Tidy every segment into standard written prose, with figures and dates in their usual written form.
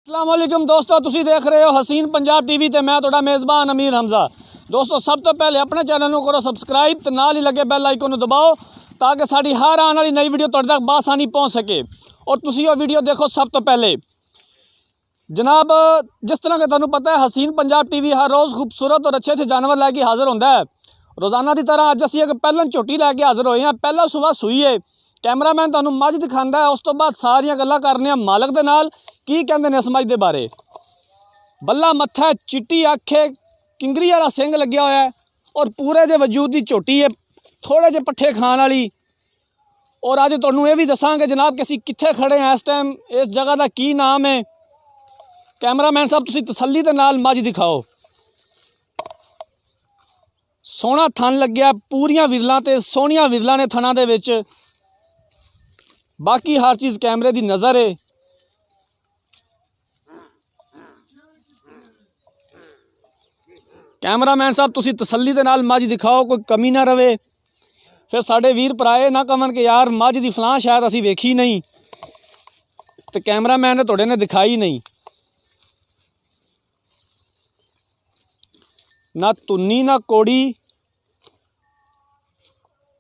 अस्सलाम वालेकुम दोस्तों, तुसी देख रहे हो हसीन पंजाब टीवी ते मैं तुहाडा मेज़बान अमीर हमजा। दोस्तों सब तो पहले अपने चैनल को करो सबसक्राइब ते नाल ही लगे बैल आइकन दबाओ ताकि साड़ी हर आने वाली नई वीडियो तुहाडे तक बासानी पहुँच सके और तुसी वो वीडियो देखो सब तो पहले। जनाब, जिस तरह के तुहानू पता है हसीन पंजाब टीवी हर रोज़ खूबसूरत और अच्छे अच्छे जानवर लैके हाज़र होंदा है। रोज़ाना की तरह अज असीं एक पहलन झोटी लैके हाज़र होए हैं। पहला सुबह सूई है। कैमरामैन तुहानू मझ दिखांदा है, उस तो बाद सारियां गल्लां करने मालक दे नाल की कहंदे ने इस मझ दे बारे। बल्ला मत्था, चिट्टी अख है, किंगरी वाला सिंग लग्या होया है और पूरे दे वजूद की झोटी है, थोड़े जे पट्ठे खाण वाली। और अज तुहानू ये भी दसांगे जनाब कि असीं कित्थे खड़े हैं इस टाइम, इस जगह का की नाम है। कैमरामैन साहब तुसीं तसल्ली दे नाल मझ दिखाओ। सोहना थन लग्या, पूरियां विरलां ते सोहणियां विरलां ने थनां दे विच। बाकी हर चीज़ कैमरे की नज़र है। कैमरामैन साहब तुसी तसल्ली दे नाल मझ दिखाओ, कोई कमी ना रवे। फिर साडे वीर भराए ना कहन कि यार मझ दी फलां शायद असीं वेखी नहीं तो कैमरामैन ने तुहाडे ने दिखाई नहीं। ना तुन्नी ना कोड़ी,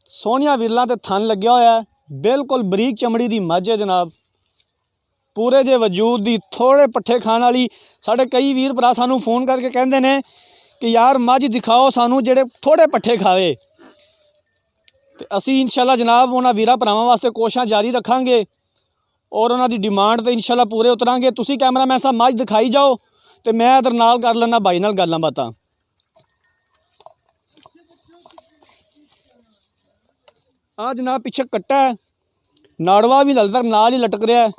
सोहणियां विरलां ते थन लग्या होया है, बिल्कुल बरीक चमड़ी की मझ है जनाब, पूरे जे वजूद दी, थोड़े पट्ठे खाण वाली। साढ़े कई वीर भरा सानू फोन करके कहते हैं कि यार मझ दिखाओ सानू जेड़े थोड़े पट्ठे खावे। तो असी इंशाल्लाह जनाब उन्होंने वीर भरावां वास्ते कोशिशां जारी रखांगे और उन्होंने डिमांड तो इंशाल्लाह पूरे उतरांगे। तुसी कैमरामैन साहब मझ दिखाई जाओ तो मैं इधर नाल कर लेना भाई नाल गल्लां बातां। आ जनाब पिछे कट्टा है, नाड़वा भी हल तक नाल ही लटक रहा है।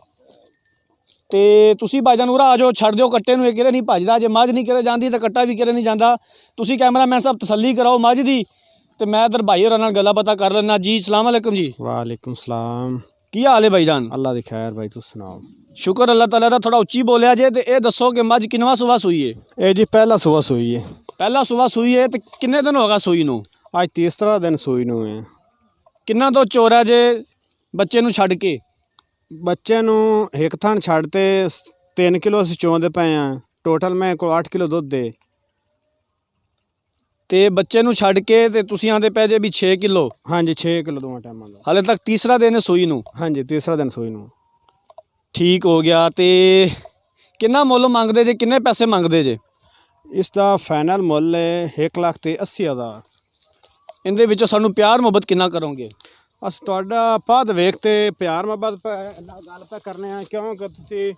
तो तुसी भाईजान उरा आ जाओ, छड़ दो कट्टे नूं, किरे नहीं भजदा। जे मझ नहीं किरे जाती तो कट्टा भी किरे नहीं जाता। तुसी कैमरामैन साहब तसल्ली कराओ मझ दी तो मैं इधर भाई होरां नाल गल्लां बातां कर लेना। जी अस्सलाम वालेकुम जी। वालेकुम सलाम। की हाल है भाईजान? अल्लाह दी खैर भाई, तुस सुनाओ। शुक्र अल्लाह ताला दा। थोड़ा उच्ची बोलिया जे। तो ये दसो कि मझ किनवा सुबह सूई है? ये जी पहला सुबह सूई है। पहला सुबह सूई है। तो किन्ने दिन होगा सूई नूं? आज तीसरा दिन सूई नूं है। किन्ना तो चोरा जे बच्चे नूं छड्ड के? बच्चे नूं एक थन छड्डते 3 किलो असीं चोंदे पे हैं। टोटल मैं को 8 किलो दुध दे। ते बच्चे नूं छड्ड के ते तुसीं आंदे पे जे भी 6 किलो? हाँ जी 6 किलो दोवां टाइमां दा। हाले तक तीसरा दिन है सूई नूं? हाँ जी तीसरा दिन सूई नूं। ठीक हो गया। तो किन्ना मुੱਲ मंगदे जे, किन्ने पैसे मंगदे जे? इसका फाइनल मुੱਲ है 1,80,000। इहदे विचों सानू प्यार मुहब्बत किन्ना करोगे? अस तुहाडा पद वेख ते प्यार मुहब्बत गल पे करने हैं, क्योंकि तुसीं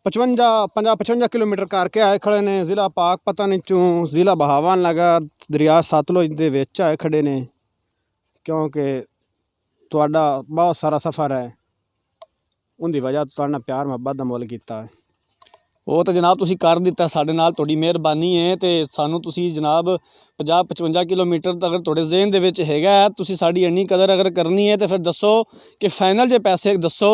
55 किलोमीटर करके आए खड़े ने। ज़िला पाक पता नहीं चूँ ज़िला बहावन नगर दरिया सतलुज दे विच आए खड़े ने, क्योंकि तुहाडा बहुत सारा सफ़र है, उनकी वजह तो तुहाडे नाल प्यार मुहब्बत दा मुੱਲ कीता है। वो तो जनाब तुसी कर दिता साडे नाल, तुहाडी मेहरबानी है। तो सानू तुसी जनाब 50-55 किलोमीटर तो अगर तुहाडे ज़हन दे विच हैगा है, तुसी साडी इन्नी कदर अगर करनी है तो फिर दसो कि फाइनल जे पैसे दसो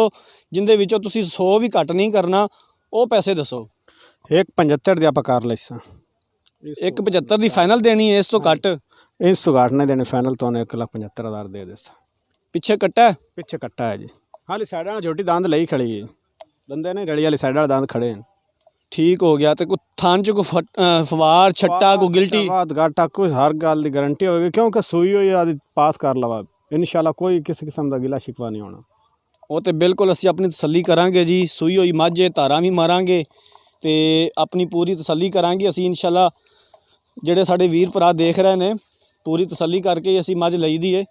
जिंदे विचों तुसी 100 भी घट नहीं करना, वो पैसे दसो। 1,75 दी आपां कर लैसां। 1,75 की फाइनल देनी है, इस तो घट? इस तो घट नहीं देने, फाइनल तो 1,75,000 दे देसा। पिछे कट्टा है? पिछे कट्टा है जी। हाली साइड वाली छोटी दांद लई खड़ी है, दंदे नहीं रली वाली साइड वाले दांद खड़े हैं। ठीक हो गया। तो कोई थान च कोई फवार छट्टा कोई गिल्टी? घाटा कोई हर गल की गारंटी होगी, क्योंकि सूई हुई आदि पास कर लवा। इंशाल्लाह कोई किसी किस्म का गिला शिकवा नहीं होना। वो तो बिल्कुल असी अपनी तसल्ली करांगे जी। सूई हुई मझ है, धारा भी मारांगे तो अपनी पूरी तसल्ली करांगे असी इंशाल्लाह। जेडे साडे वीर भरा देख रहे हैं पूरी तसल्ली करके असी मझ लई दी है।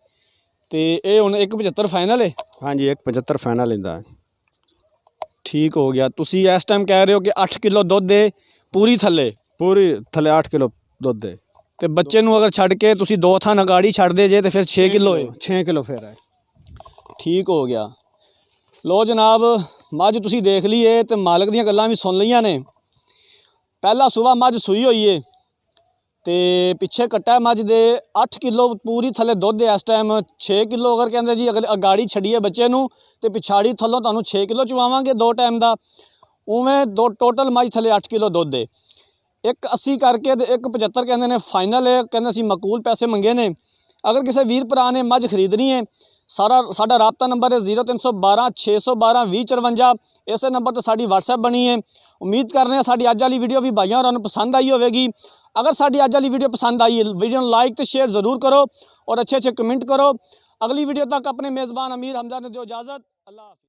तो ये हुण 1,75 फाइनल है? हाँ जी 1,75 फाइनल लेंदा है। ठीक हो गया। तुसी इस टाइम कह रहे हो कि 8 किलो दुध दे पूरी थले? पूरी थले 8 किलो दुध दे। तो बच्चे नूं अगर छड्ड के तुसी 2 थान अगाड़ी छड्ड दे जे तो फिर 6 किलो है? 6 किलो फिर है। ठीक हो गया। लो जनाब मझ तुसी देख ली है तो मालक दीयां गल्लां भी सुन लईयां ने। पहला सुबह मझ सूई हुई है तो पिछे कट्टा है मझ दे 8 किलो पूरी थले दुध है। इस टाइम 6 किलो अगर कहते जी अगर अगाड़ी छड़िए बच्चे नूं तो पिछाड़ी थलों तुहानूं 6 किलो चवावांगे 2 टाइम का। उवें दो टोटल मझ थले 8 किलो दुध है। 1,80 करके तो 1,75 कहते हैं फाइनल है। कहते असीं मकूल पैसे मंगे ने। अगर किसी वीर भरा ने मझ खरीदनी है ਸਾਡਾ ਰਾਬਤਾ ਨੰਬਰ ਹੈ 0312 612 2054। ਇਸੇ ਨੰਬਰ ਤੇ ਸਾਡੀ WhatsApp ਬਣੀ ਹੈ। ਉਮੀਦ ਕਰ ਰਹੇ ਹਾਂ ਸਾਡੀ ਅੱਜ ਵਾਲੀ ਵੀਡੀਓ ਵੀ ਭਾਈਆਂ ਹੋਰਾਂ ਨੂੰ ਪਸੰਦ ਆਈ ਹੋਵੇਗੀ। ਅਗਰ ਸਾਡੀ ਅੱਜ ਵਾਲੀ ਵੀਡੀਓ ਪਸੰਦ ਆਈ ਹੈ, ਵੀਡੀਓ ਨੂੰ ਲਾइक ਤੇ शेयर ज़रूर करो और अच्छे कमेंट करो। अगली वीडियो तक अपने मेज़बान अमीर हमजा ने दो इजाज़त। अल्लाह हाफ़िज़।